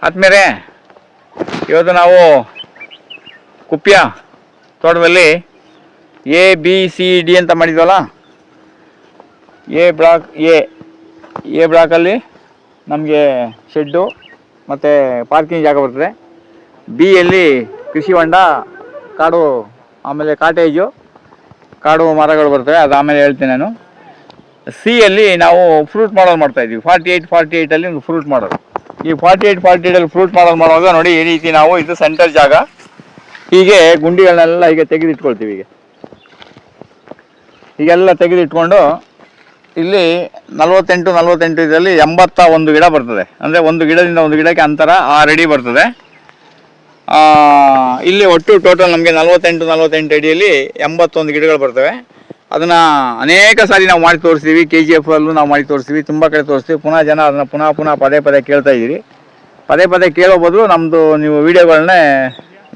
ಆದ್ಮೇಲೆ ಇವತ್ತು ನಾವು ಕುಪ್ಯ ತೋಟದಲ್ಲಿ ABCD ಅಂತ ಮಾಡಿದ್ವಲ್ಲ. ಎ ಬ್ಲಾಕಲ್ಲಿ ನಮಗೆ ಶೆಡ್ಡು ಮತ್ತು ಪಾರ್ಕಿಂಗ್ ಜಾಗ ಬರ್ತದೆ. ಬಿಯಲ್ಲಿ ಕೃಷಿ ಹೊಂಡ, ಕಾಡು, ಆಮೇಲೆ ಕಾಟೇಜು, ಕಾಡು ಮರಗಳು ಬರ್ತವೆ. ಅದು ಆಮೇಲೆ ಹೇಳ್ತೀನಿ ನಾನು. ಸಿಯಲ್ಲಿ ನಾವು ಫ್ರೂಟ್ ಮಾಡಲ್ ಮಾಡ್ತಾಯಿದ್ವಿ. 48ಅಲ್ಲಿ ಒಂದು ಫ್ರೂಟ್ ಮಾಡೋದು. ಈ 48ಅಲ್ಲಿ ಫ್ರೂಟ್ ಮಾಡಲ್ ಮಾಡುವಾಗ ನೋಡಿ, ಈ ರೀತಿ ನಾವು ಇದು ಸೆಂಟರ್ ಜಾಗ, ಹೀಗೆ ಗುಂಡಿಗಳನ್ನೆಲ್ಲ ಹೀಗೆ ತೆಗೆದಿಟ್ಕೊಳ್ತೀವಿ. ಹೀಗೆಲ್ಲ ತೆಗೆದಿಟ್ಕೊಂಡು ಇಲ್ಲಿ 48 ಇದರಲ್ಲಿ 81 ಗಿಡ ಬರ್ತದೆ. ಅಂದರೆ ಒಂದು ಗಿಡದಿಂದ ಒಂದು ಗಿಡಕ್ಕೆ ಅಂತರ 6 ಅಡಿ ಬರ್ತದೆ. ಇಲ್ಲಿ ಒಟ್ಟು ಟೋಟಲ್ ನಮಗೆ 48 ಅಡಿಯಲ್ಲಿ 81 ಗಿಡಗಳು ಬರ್ತವೆ. ಅದನ್ನು ಅನೇಕ ಸಾರಿ ನಾವು ಮಾಡಿ ತೋರಿಸ್ತೀವಿ. KGF ಅಲ್ಲೂ ನಾವು ಮಾಡಿ ತೋರಿಸ್ತೀವಿ, ತುಂಬ ಕಡೆ ತೋರಿಸ್ತೀವಿ. ಪುನಃ ಜನ ಅದನ್ನು ಪುನಃ ಪದೇ ಕೇಳ್ತಾ ಇದ್ದೀರಿ. ಪದೇ ಕೇಳೋ ಬದಲು ನಮ್ಮದು ನೀವು ವೀಡಿಯೋಗಳನ್ನೇ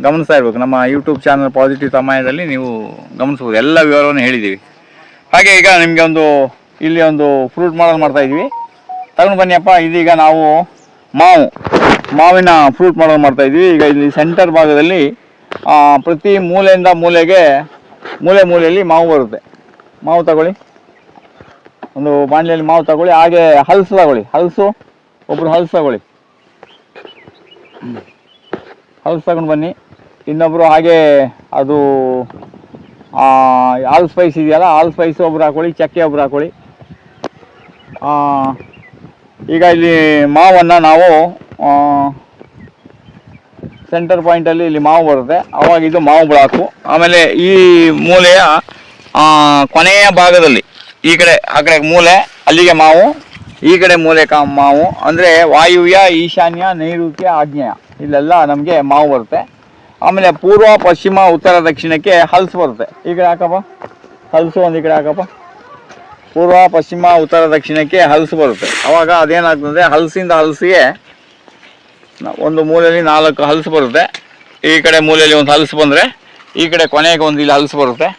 ಗಮನಿಸ್ತಾ ಇರ್ಬೇಕು. ನಮ್ಮ ಯೂಟ್ಯೂಬ್ ಚಾನಲ್ ಪಾಸಿಟಿವ್ ಸಮಯದಲ್ಲಿ ನೀವು ಗಮನಿಸ್ಬೋದು. ಎಲ್ಲ ವಿವರವನ್ನು ಹೇಳಿದ್ದೀವಿ. ಹಾಗೆ ಈಗ ನಿಮಗೆ ಇಲ್ಲಿ ಒಂದು ಫ್ರೂಟ್ ಮಾಡಲ್ ಮಾಡ್ತಾಯಿದ್ವಿ. ತಗೊಂಡು ಬನ್ನಿಯಪ್ಪ. ಇದೀಗ ನಾವು ಮಾವಿನ ಫ್ರೂಟ್ ಮಾಡಲ್ ಮಾಡ್ತಾಯಿದ್ವಿ. ಈಗ ಇಲ್ಲಿ ಸೆಂಟರ್ ಭಾಗದಲ್ಲಿ ಪ್ರತಿ ಮೂಲೆಯಿಂದ ಮೂಲೆಯಲ್ಲಿ ಮಾವು ಬರುತ್ತೆ. ಮಾವು ತಗೊಳ್ಳಿ, ಒಂದು ಬಾಣಲೆಯಲ್ಲಿ ಮಾವು ತಗೊಳ್ಳಿ. ಹಾಗೆ ಹಲಸು ತಗೊಳ್ಳಿ. ಒಬ್ಬರು ಹಲಸು ತಗೊಳ್ಳಿ. ಹಲಸು ತಗೊಂಡು ಬನ್ನಿ. ಇನ್ನೊಬ್ಬರು ಹಾಗೆ ಅದು ಆಲ್ ಸ್ಪೈಸ್ ಇದೆಯಲ್ಲ, ಆಲ್ ಸ್ಪೈಸ್ ಒಬ್ರು ಹಾಕೊಳ್ಳಿ, ಚಕ್ಕೆ ಒಬ್ರು ಹಾಕೊಳ್ಳಿ. ಈಗ ಇಲ್ಲಿ ಮಾವನ್ನು ನಾವು ಸೆಂಟರ್ ಪಾಯಿಂಟಲ್ಲಿ ಇಲ್ಲಿ ಮಾವು ಬರುತ್ತೆ. ಆವಾಗ ಇದು ಮಾವು ಬ್ಲಾಕು. ಆಮೇಲೆ ಈ ಮೂಲೆಯ ಕೊನೆಯ ಭಾಗದಲ್ಲಿ ಆ ಕಡೆ ಮೂಲೆ ಅಲ್ಲಿಗೆ ಮಾವು, ಈ ಕಡೆ ಮೂಲೆ ಮಾವು. ಅಂದರೆ ವಾಯುವ್ಯ, ಈಶಾನ್ಯ, ನೈಋತ್ಯ, ಆಗ್ನೇಯ ಇಲ್ಲೆಲ್ಲ ನಮಗೆ ಮಾವು ಬರುತ್ತೆ. ಆಮೇಲೆ ಪೂರ್ವ, ಪಶ್ಚಿಮ, ಉತ್ತರ, ದಕ್ಷಿಣಕ್ಕೆ ಹಲಸು ಬರುತ್ತೆ. ಈ ಕಡೆ ಹಾಕಪ್ಪ ಹಲಸು, ಒಂದು ಈ ಕಡೆ ಹಾಕಪ್ಪ. ಪೂರ್ವ, ಪಶ್ಚಿಮ, ಉತ್ತರ, ದಕ್ಷಿಣಕ್ಕೆ ಹಲಸು ಬರುತ್ತೆ. ಆವಾಗ ಅದೇನಾಗ್ತದೆ, ಹಲಸಿಗೆ ಒಂದು ಮೂಲೆಯಲ್ಲಿ 4 ಹಲಸು ಬರುತ್ತೆ. ಈ ಕಡೆ ಮೂಲೆಯಲ್ಲಿ ಒಂದು ಹಲಸು ಬಂದರೆ ಈ ಕಡೆ ಕೊನೆಗೆ ಒಂದು ಇಲ್ಲಿ ಹಲಸು ಬರುತ್ತೆ.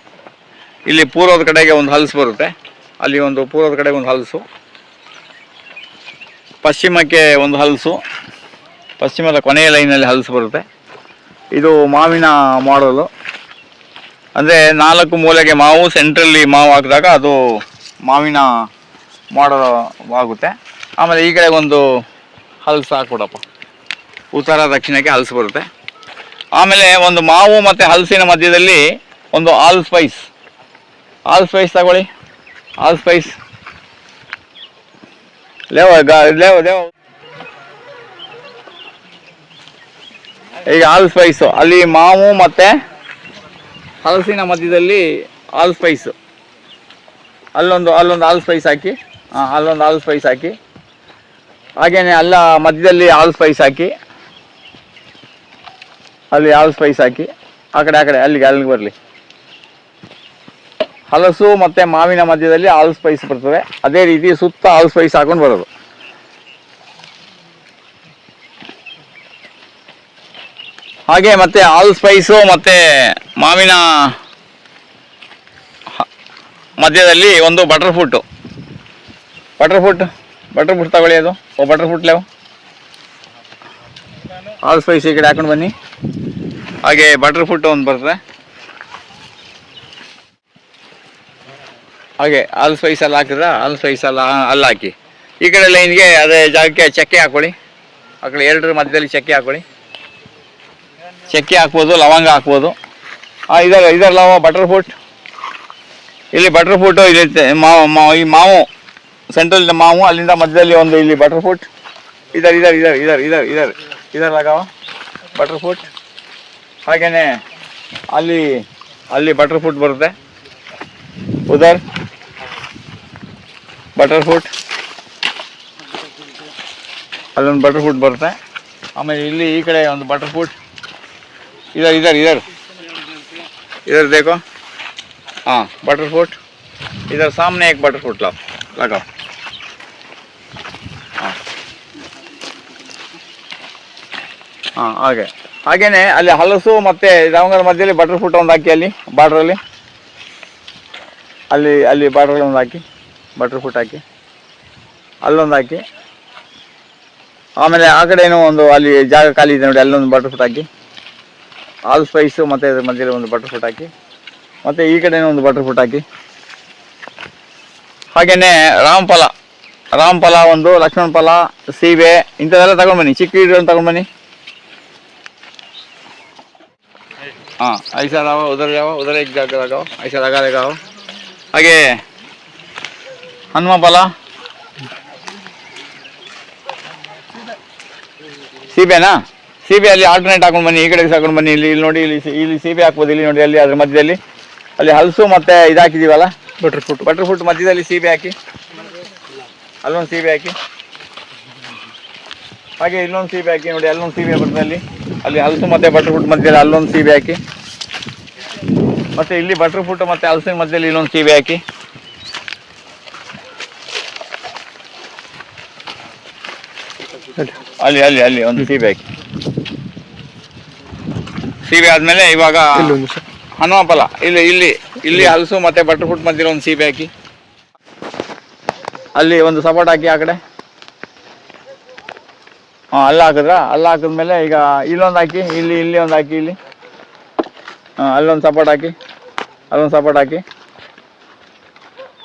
ಇಲ್ಲಿ ಪೂರ್ವದ ಕಡೆಗೆ ಒಂದು ಹಲಸು ಬರುತ್ತೆ. ಅಲ್ಲಿ ಒಂದು ಪೂರ್ವದ ಕಡೆಗೆ ಒಂದು ಹಲಸು, ಪಶ್ಚಿಮಕ್ಕೆ ಒಂದು ಹಲಸು, ಪಶ್ಚಿಮದ ಕೊನೆಯ ಲೈನಲ್ಲಿ ಹಲಸು ಬರುತ್ತೆ. ಇದು ಮಾವಿನ ಮಾಡಲು. ಅಂದರೆ 4 ಮೂಲೆಗೆ ಮಾವು, ಸೆಂಟ್ರಲ್ಲಿ ಮಾವು ಹಾಕಿದಾಗ ಅದು ಮಾವಿನ ಮಾಡಲ್ ಆಗುತ್ತೆ. ಆಮೇಲೆ ಈ ಕಡೆ ಒಂದು ಹಲಸು ಹಾಕ್ಬಿಡಪ್ಪ. ಉತ್ತರ, ದಕ್ಷಿಣಕ್ಕೆ ಹಲಸು ಬರುತ್ತೆ. ಆಮೇಲೆ ಒಂದು ಮಾವು ಮತ್ತು ಹಲಸಿನ ಮಧ್ಯದಲ್ಲಿ ಒಂದು ಆಲ್ ಸ್ಪೈಸ್ ತಗೊಳ್ಳಿ. ಆಲ್ ಸ್ಪೈಸ್ ಲೇವ ಈಗ ಆಲ್ ಸ್ಪೈಸು ಅಲ್ಲಿ ಮಾವು ಮತ್ತು ಹಲಸಿನ ಮಧ್ಯದಲ್ಲಿ ಆಲ್ ಸ್ಪೈಸು, ಅಲ್ಲೊಂದು ಆಲ್ ಸ್ಪೈಸ್ ಹಾಕಿ. ಅಲ್ಲೊಂದು ಆಲ್ ಸ್ಪೈಸ್ ಹಾಕಿ. ಹಾಗೆಯೇ ಅಲ್ಲ ಮಧ್ಯದಲ್ಲಿ ಆಲ್ ಸ್ಪೈಸ್ ಹಾಕಿ. ಅಲ್ಲಿ ಆಲ್ ಸ್ಪೈಸ್ ಹಾಕಿ. ಆ ಕಡೆ ಅಲ್ಲಿಗೆ ಬರಲಿ. ಹಲಸು ಮತ್ತು ಮಾವಿನ ಮಧ್ಯದಲ್ಲಿ ಆಲ್ ಸ್ಪೈಸ್ ಬರ್ತದೆ. ಅದೇ ರೀತಿ ಸುತ್ತ ಆಲ್ ಸ್ಪೈಸ್ ಹಾಕೊಂಡು ಬರೋದು. ಹಾಗೆ ಮತ್ತೆ ಆಲ್ ಸ್ಪೈಸು ಮತ್ತು ಮಾವಿನ ಮಧ್ಯದಲ್ಲಿ ಒಂದು ಬಟರ್ ಫ್ರೂಟ್ ತಗೊಳ್ಳಿ. ಅದು ಬಟರ್ ಫ್ರೂಟ್ ಲೇವು ಆಲ್ ಸ್ಪೈಸ್ ಈ ಕಡೆ ಹಾಕೊಂಡು ಬನ್ನಿ. ಹಾಗೆ ಬಟರ್ ಫ್ರೂಟ್ ಒಂದು ಬರ್ತದೆ. ಹಾಗೆ ಆಲ್ ಸ್ಪೈಸ್ ಎಲ್ಲ ಹಾಕಿದ್ರೆ ಆಲ್ ಸ್ಪೈಸ್ ಎಲ್ಲ ಅಲ್ಲಿ ಹಾಕಿ. ಈ ಕಡೆ ಲೈನ್ಗೆ ಅದೇ ಜಾಗಕ್ಕೆ ಚಕ್ಕೆ ಹಾಕೊಳ್ಳಿ. ಆ ಕಡೆ 2 ಮಧ್ಯದಲ್ಲಿ ಚಕ್ಕೆ ಹಾಕೊಳ್ಳಿ. ಚಕ್ಕೆ ಹಾಕ್ಬೋದು, ಲವಂಗ ಹಾಕ್ಬೋದು. ಇದರ ಲವ ಬಟರ್ ಫ್ರೂಟ್. ಇಲ್ಲಿ ಬಟರ್ ಫ್ರೂಟು ಇರುತ್ತೆ. ಈ ಮಾವು ಸೆಂಟ್ರಲ್ ಮಾವು, ಅಲ್ಲಿಂದ ಮಧ್ಯದಲ್ಲಿ ಒಂದು ಇಲ್ಲಿ ಬಟರ್ ಫ್ರೂಟ್. ಇದರ ಲಗಾವ ಬಟರ್ ಫ್ರೂಟ್. ಹಾಗೆಯೇ ಅಲ್ಲಿ ಬಟರ್ ಫ್ರೂಟ್ ಬರುತ್ತೆ. ಉದರ್ ಬಟರ್ ಫ್ರೂಟ್, ಅಲ್ಲೊಂದು ಬಟರ್ ಫ್ರೂಟ್ ಬರುತ್ತೆ. ಆಮೇಲೆ ಇಲ್ಲಿ ಈ ಕಡೆ ಒಂದು ಬಟರ್ ಫ್ರೂಟ್. इधर देखो. हाँ बटर फ्रूट. इधर सामने एक बटर फ्रूट लगाओ. हाँ ಹಾಗೇನೆ ಅಲ್ಲಿ ಹಲಸು ಮತ್ತು ಲವಂಗದ ಮಧ್ಯದಲ್ಲಿ ಬಟರ್ ಫ್ರೂಟ್ ಒಂದು ಹಾಕಿ. ಅಲ್ಲಿ ಬಾರ್ಡ್ರಲ್ಲಿ ಅಲ್ಲಿ ಬಾರ್ಡ್ರಲ್ಲಿ ಒಂದು ಹಾಕಿ, ಬಟರ್ ಫ್ರೂಟ್ ಹಾಕಿ, ಅಲ್ಲೊಂದು ಹಾಕಿ. ಆಮೇಲೆ ಆ ಕಡೆನೂ ಒಂದು ಅಲ್ಲಿ ಜಾಗ ಖಾಲಿ ಇದೆ ನೋಡಿ, ಅಲ್ಲೊಂದು ಬಟರ್ ಫ್ರೂಟ್ ಹಾಕಿ, ಆಲ್ ಸ್ಪೈಸು ಮತ್ತು ಇದ್ರ ಮಧ್ಯದಲ್ಲಿ ಒಂದು ಬಟರ್ ಫ್ರೂಟ್ ಹಾಕಿ, ಮತ್ತು ಈ ಕಡೆನೂ ಒಂದು ಬಟರ್ ಫ್ರೂಟ್ ಹಾಕಿ. ಹಾಗೆಯೇ ರಾಮಫಲ ಒಂದು, ಲಕ್ಷ್ಮಣ ಫಲ, ಸೀಬೆ ಇಂಥದ್ದೆಲ್ಲ ತಗೊಂಡು ಬನ್ನಿ, ಚಿಕ್ಕ ಗಿಡ ತಗೊಂಡು ಬನ್ನಿ. हाँ ऐसा लगाओ, उधर एक जगह लगाओ, ऐसा लगाओ. ಹಾಗೆ ಹನುಮ ಫಲ, ಸೀಬೆನಾ, ಸೀಬೆ ಅಲ್ಲಿ ಆಲ್ಟರ್ನೇಟ್ ಹಾಕೊಂಡು ಬನ್ನಿ, ಈ ಕಡೆಗೆ ಹಾಕೊಂಡು ಬನ್ನಿ. ಇಲ್ಲಿ ನೋಡಿ, ಇಲ್ಲಿ ಸೀಬೆ ಹಾಕ್ಬೋದು, ಇಲ್ಲಿ ನೋಡಿ, ಅಲ್ಲಿ ಅದ್ರ ಮಧ್ಯದಲ್ಲಿ ಅಲ್ಲಿ ಹಲಸು ಮತ್ತೆ ಇದು ಹಾಕಿದೀವಲ್ಲ ಬಟರ್ ಫ್ರೂಟ್ ಮಧ್ಯದಲ್ಲಿ ಸೀಬೆ ಹಾಕಿ, ಅಲ್ಲೊಂದು ಸೀಬೆ ಹಾಕಿ, ಹಾಗೆ ಇಲ್ಲೊಂದು ಸೀಬೆ ಹಾಕಿ ನೋಡಿ, ಅಲ್ಲೊಂದು ಸೀಬೆ ಬರ್ತದಲ್ಲಿ, ಅಲ್ಲಿ ಹಲಸು ಮತ್ತೆ ಬಟರ್ ಫ್ರೂಟ್ ಮಧ್ಯದಲ್ಲಿ ಅಲ್ಲೊಂದು ಸೀಬೆ ಹಾಕಿ, ಮತ್ತೆ ಇಲ್ಲಿ ಬಟರ್ ಫ್ರೂಟ್ ಮತ್ತೆ ಹಲಸಿನ ಮಧ್ಯದಲ್ಲಿ ಇಲ್ಲೊಂದು ಸೀಬೆ ಹಾಕಿ, ಅಲ್ಲಿ ಒಂದು ಸೀಬೆ ಹಾಕಿ. ಸೀಬೆ ಆದ್ಮೇಲೆ ಇವಾಗ ಹನುಮ ಫಲ, ಇಲ್ಲಿ ಹಲಸು ಮತ್ತೆ ಬಟರ್ ಫ್ರೂಟ್ ಮಧ್ಯೆ ಒಂದು ಸೀಬೆ ಹಾಕಿ, ಅಲ್ಲಿ ಒಂದು ಸಪೋಟ ಹಾಕಿ ಆ ಕಡೆ. ಅಲ್ಲ ಹಾಕಿದ್ಮೇಲೆ ಈಗ ಇಲ್ಲೊಂದು ಹಾಕಿ, ಇಲ್ಲಿ ಒಂದು ಹಾಕಿ, ಇಲ್ಲಿ ಅಲ್ಲೊಂದು ಸಪೋಟ ಹಾಕಿ, ಅಲ್ಲೊಂದು ಸಪೋಟ ಹಾಕಿ,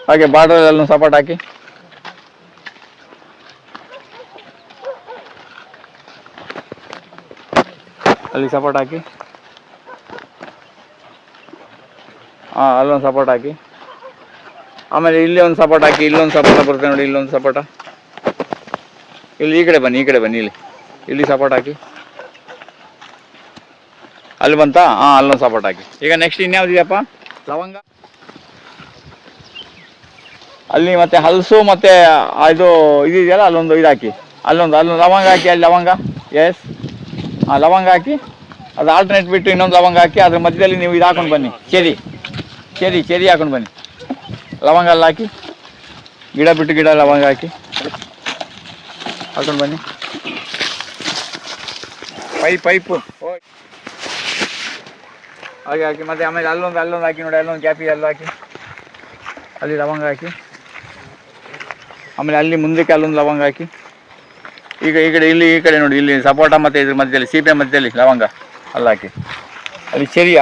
ಹಾಗೆ ಬಾರ್ಡರ್ ಅಲ್ಲೊಂದು ಸಪೋಟ ಹಾಕಿ, ಅಲ್ಲಿ ಸಪೋರ್ಟ್ ಹಾಕಿ, ಅಲ್ಲೊಂದು ಸಪೋರ್ಟ್ ಹಾಕಿ, ಆಮೇಲೆ ಇಲ್ಲಿ ಒಂದು ಸಪೋರ್ಟ್ ಹಾಕಿ, ಇಲ್ಲೊಂದು ಸಪೋಟ ಬರುತ್ತೆ ನೋಡಿ, ಇಲ್ಲೊಂದು ಸಪೋಟ, ಇಲ್ಲಿ ಈ ಕಡೆ ಬನ್ನಿ, ಇಲ್ಲಿ ಸಪೋರ್ಟ್ ಹಾಕಿ, ಅಲ್ಲಿ ಬಂತಾ, ಅಲ್ಲೊಂದು ಸಪೋರ್ಟ್ ಹಾಕಿ. ಈಗ ನೆಕ್ಸ್ಟ್ ಇನ್ಯಾವುದಿದೆಯಪ್ಪ, ಲವಂಗ, ಅಲ್ಲಿ ಮತ್ತೆ ಹಲಸು ಮತ್ತೆ ಇದು ಇದೆಯಲ್ಲ, ಅಲ್ಲೊಂದು ಇದು ಹಾಕಿ, ಅಲ್ಲೊಂದು ಲವಂಗ ಹಾಕಿ, ಅಲ್ಲಿ ಲವಂಗ, ಎಸ್, ಲವಂಗ ಹಾಕಿ, ಅದು ಆಲ್ಟರ್ನೇಟ್ ಬಿಟ್ಟು ಇನ್ನೊಂದು ಲವಂಗ ಹಾಕಿ, ಅದ್ರ ಮಧ್ಯದಲ್ಲಿ ನೀವು ಇದು ಹಾಕೊಂಡು ಬನ್ನಿ, ಚೆರಿ ಹಾಕೊಂಡು ಬನ್ನಿ, ಲವಂಗ ಎಲ್ಲ ಹಾಕಿ, ಗಿಡ ಬಿಟ್ಟು ಗಿಡ ಲವಂಗ ಹಾಕಿ ಹಾಕೊಂಡು ಬನ್ನಿ, ಪೈಪು ಹಾಗೆ ಹಾಕಿ, ಮತ್ತೆ ಆಮೇಲೆ ಅಲ್ಲೊಂದು ಹಾಕಿ ನೋಡಿ, ಅಲ್ಲೊಂದು ಕ್ಯಾಪಿ ಅಲ್ಲಿ ಹಾಕಿ, ಅಲ್ಲಿ ಲವಂಗ ಹಾಕಿ, ಆಮೇಲೆ ಅಲ್ಲಿ ಮುಂದಕ್ಕೆ ಅಲ್ಲೊಂದು ಲವಂಗ ಹಾಕಿ, ಈಗ ಈ ಕಡೆ ನೋಡಿ, ಇಲ್ಲಿ ಸಪೋಟ ಮತ್ತು ಇದ್ರ ಮಧ್ಯದಲ್ಲಿ ಸೀಬೆ ಮಧ್ಯದಲ್ಲಿ ಲವಂಗ ಅಲ್ಲಿ ಹಾಕಿ, ಅಲ್ಲಿ ಚೆರಿ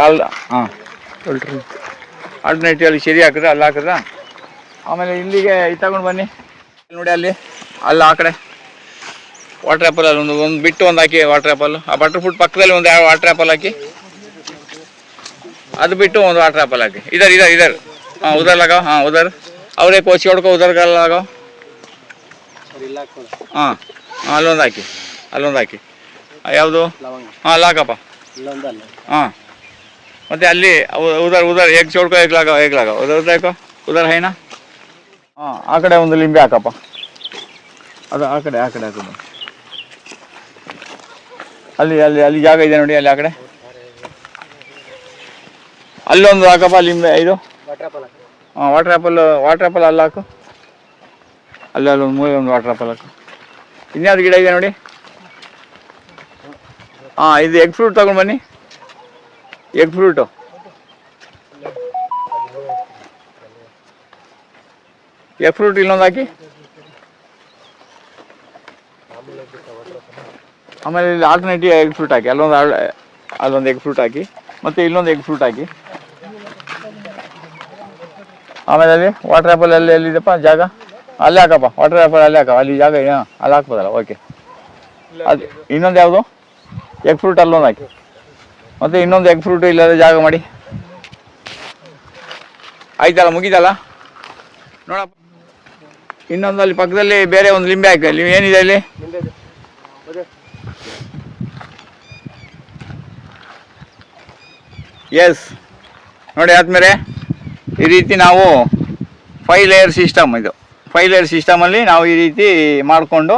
ಆಲ್ಟರ್ನೇಟಿವ್ ಅಲ್ಲಿ ಚೆರಿ ಹಾಕಿದ್ರೆ ಅಲ್ಲಿ ಹಾಕಿದ್ರ. ಆಮೇಲೆ ಇಲ್ಲಿಗೆ ಇದು ತಗೊಂಡು ಬನ್ನಿ ನೋಡಿ, ಅಲ್ಲಿ ಆ ಕಡೆ ವಾಟರ್ ಆ್ಯಪಲ್ ಅಲ್ಲಿ ಒಂದು ಬಿಟ್ಟು ಒಂದು ಹಾಕಿ, ವಾಟರ್ ಆ್ಯಪಲ್, ಆ ಬಟರ್ ಫ್ರೂಟ್ ಪಕ್ಕದಲ್ಲಿ ಒಂದು ವಾಟರ್ ಆ್ಯಪಲ್ ಹಾಕಿ, ಅದು ಬಿಟ್ಟು ಒಂದು ವಾಟರ್ ಆ್ಯಪಲ್ ಹಾಕಿ, ಇದರ್ ಉದರ್ ಲಗಾವ್, ಉದರ್ ಅವರೇ ಕೋಚಿ ಹೊಡ್ಕೊ, ಉದರ್ ಗಲ್ಲ ಲಗಾವ್, ಅಲ್ಲೊಂದು ಹಾಕಿ, ಯಾವುದು, ಅಲ್ಲಿ ಹಾಕಪ್ಪ, ಮತ್ತೆ ಅಲ್ಲಿ ಉದರ್ ಏಕ್ ಚೋಡ್ಕೊ, ಏಕ್ ಲಗಾವ್, ಉದರ್ ಹೈನಾ, ಆ ಕಡೆ ಒಂದು ಲಿಂಬೆ ಹಾಕಪ್ಪ, ಅದು ಆ ಕಡೆ ಹಾಕೋದು, ಅಲ್ಲಿ ಜಾಗ ಇದೆ ನೋಡಿ, ಅಲ್ಲಿ ಆ ಕಡೆ ಅಲ್ಲೊಂದು ಹಾಕಪ್ಪ ಲಿಂಬೆ, ಇದು ವಾಟರ್ ಆ್ಯಪಲ್ ಅಲ್ಲಿ ಹಾಕು, ಅಲ್ಲೊಂದು ಮೂಲೆ ಒಂದು ವಾಟರ್ ಆ್ಯಪಲ್ ಹಾಕು. ಇನ್ಯಾವುದು ಗಿಡ ಇದೆ ನೋಡಿ, ಇದು ಎಗ್ ಫ್ರೂಟ್ ತಗೊಂಡು ಬನ್ನಿ, ಎಗ್ ಫ್ರೂಟು, ಇಲ್ಲೊಂದು ಹಾಕಿ, ಆಮೇಲೆ ಇಲ್ಲಿ ಆಲ್ಟರ್ನೇಟಿವ್ ಎಗ್ ಫ್ರೂಟ್ ಹಾಕಿ, ಅಲ್ಲೊಂದು ಎಗ್ ಫ್ರೂಟ್ ಹಾಕಿ, ಮತ್ತು ಇಲ್ಲೊಂದು ಎಗ್ ಫ್ರೂಟ್ ಹಾಕಿ, ಆಮೇಲೆ ಅಲ್ಲಿ ವಾಟರ್ ಆ್ಯಪಲ್ ಎಲ್ಲಿದೆಪ್ಪ ಜಾಗ, ಅಲ್ಲೇ ಹಾಕಪ್ಪ, ವಾಟರ್ ಆ್ಯಪಲ್ ಅಲ್ಲೇ ಹಾಕ, ಅಲ್ಲಿ ಜಾಗ ಅಲ್ಲಿ ಹಾಕ್ಬೋದಲ್ಲ, ಓಕೆ. ಅದು ಇನ್ನೊಂದು ಯಾವುದು ಎಗ್ ಫ್ರೂಟ್ ಅಲ್ಲೊಂದು ಹಾಕಿ, ಮತ್ತು ಇನ್ನೊಂದು ಎಗ್ ಫ್ರೂಟ್ ಇಲ್ಲದೆ ಜಾಗ ಮಾಡಿ, ಆಯ್ತಲ್ಲ, ಮುಗಿದಲ್ಲ ನೋಡಪ್ಪ. ಇನ್ನೊಂದು ಅಲ್ಲಿ ಪಕ್ಕದಲ್ಲಿ ಬೇರೆ ಒಂದು ಲಿಂಬೆ ಹಾಕಿ, ಅಲ್ಲಿ ಏನಿದೆ ಅಲ್ಲಿ, ಎಸ್ ನೋಡಿ. ಆದಮೇಲೆ ಈ ರೀತಿ ನಾವು 5 ಲೇಯರ್ ಸಿಸ್ಟಮ್, ಇದು 5 ಲೇಯರ್ ಸಿಸ್ಟಮಲ್ಲಿ ನಾವು ಈ ರೀತಿ ಮಾಡಿಕೊಂಡು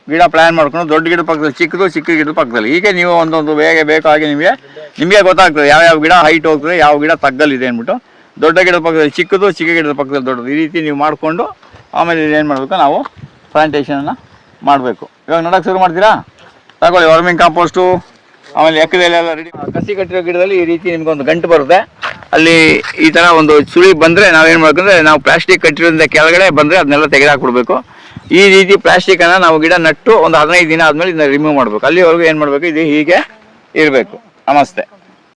ಗಿಡ ಪ್ಲ್ಯಾನ್ ಮಾಡ್ಕೊಂಡು, ದೊಡ್ಡ ಗಿಡದ ಪಕ್ಕದಲ್ಲಿ ಚಿಕ್ಕ ಗಿಡದ ಪಕ್ಕದಲ್ಲಿ, ಹೀಗೆ ನೀವು ಒಂದೊಂದು ಬೇಕು ಹಾಗೆ ನಿಮಗೆ ಗೊತ್ತಾಗ್ತದೆ ಯಾವ ಗಿಡ ಹೈಟ್ ಹೋಗ್ತದೆ, ಯಾವ ಗಿಡ ತಗ್ಗಲ್ಲಿದೆ ಅಂದ್ಬಿಟ್ಟು. ದೊಡ್ಡ ಗಿಡದ ಪಕ್ಕದಲ್ಲಿ ಚಿಕ್ಕದು, ಚಿಕ್ಕ ಗಿಡದ ಪಕ್ಕದಲ್ಲಿ ದೊಡ್ಡದು, ಈ ರೀತಿ ನೀವು ಮಾಡಿಕೊಂಡು ಆಮೇಲೆ ಏನು ಮಾಡಬೇಕು, ನಾವು ಪ್ಲಾಂಟೇಷನನ್ನು ಮಾಡಬೇಕು. ಇವಾಗ ನೋಡೋಕೆ ಶುರು ಮಾಡ್ತೀರಾ, ತಗೊಳ್ಳಿ ವರ್ಮಿಂಗ್ ಕಾಂಪೋಸ್ಟು, ಆಮೇಲೆ ಎಕ್ಕದೆಲ್ಲ ರೆಡಿ. ಕಸಿ ಕಟ್ಟಿರೋ ಗಿಡದಲ್ಲಿ ಈ ರೀತಿ ನಿಮ್ಗೊಂದು ಗಂಟು ಬರುತ್ತೆ, ಅಲ್ಲಿ ಈ ಥರ ಒಂದು ಸುಳಿ ಬಂದರೆ ನಾವೇನು ಮಾಡ್ಬೇಕಂದ್ರೆ, ನಾವು ಪ್ಲಾಸ್ಟಿಕ್ ಕಟ್ಟಿರೋದ್ರಿಂದ ಕೆಳಗಡೆ ಬಂದರೆ ಅದನ್ನೆಲ್ಲ ತೆಗೆದಾಕ್ಬಿಡ್ಬೇಕು. ಈ ರೀತಿ ಪ್ಲಾಸ್ಟಿಕ್ ಅನ್ನ ನಾವು ಗಿಡ ನಟ್ಟು ಒಂದು 15 ದಿನ ಆದ್ಮೇಲೆ ಇದನ್ನ ರಿಮೂವ್ ಮಾಡ್ಬೇಕು. ಅಲ್ಲಿವರೆಗೂ ಏನ್ ಮಾಡ್ಬೇಕು, ಇದು ಹೀಗೆ ಇರಬೇಕು. ನಮಸ್ತೆ.